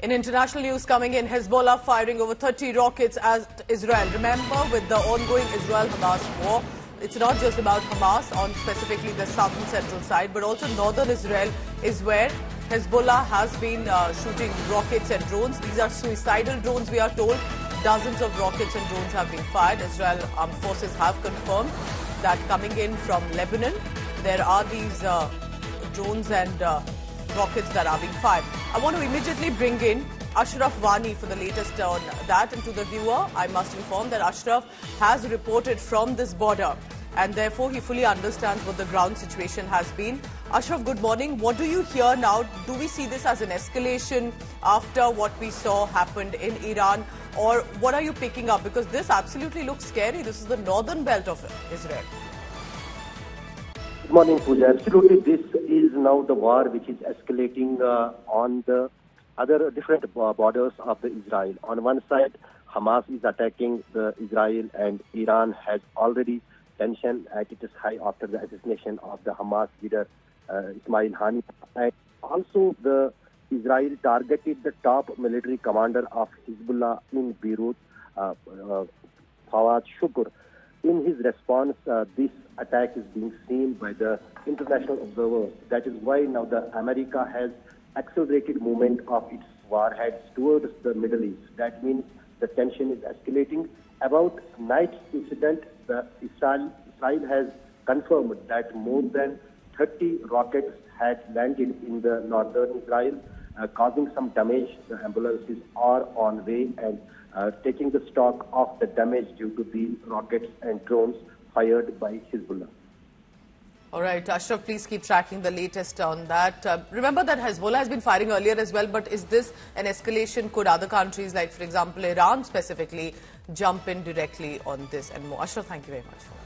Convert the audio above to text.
In international news coming in, Hezbollah firing over 30 rockets at Israel. Remember, with the ongoing Israel-Hamas war, it's not just about Hamas on specifically the southern central side, but also northern Israel is where Hezbollah has been shooting rockets and drones. These are suicidal drones, we are told. Dozens of rockets and drones have been fired. Israel armed forces have confirmed that coming in from Lebanon, there are these drones and rockets that are being fired. I want to immediately bring in Ashraf Wani for the latest on that. And to the viewer, I must inform that Ashraf has reported from this border and therefore he fully understands what the ground situation has been. Ashraf, good morning. What do you hear now? Do we see this as an escalation after what we saw happened in Iran? Or what are you picking up? Because this absolutely looks scary. This is the northern belt of Israel. Good morning, Pooja. Absolutely, this is now the war which is escalating on the other different borders of the Israel. On one side, Hamas is attacking the Israel, and Iran has already tension at its high after the assassination of the Hamas leader Ismail Haniyeh. And also, the Israel targeted the top military commander of Hezbollah in Beirut, Fawad Shukr. In his response, this attack is being seen by the international observers. That is why now the America has accelerated movement of its warheads towards the Middle East. That means the tension is escalating. About night's incident, Israel has confirmed that more than 30 rockets had landed in the northern Israel, causing some damage. The ambulances are on way and taking the stock of the damage due to the rockets and drones fired by Hezbollah. All right, Ashraf, please keep tracking the latest on that. Remember that Hezbollah has been firing earlier as well, but is this an escalation? Could other countries, like for example Iran specifically, jump in directly on this and more? Ashraf, thank you very much for that.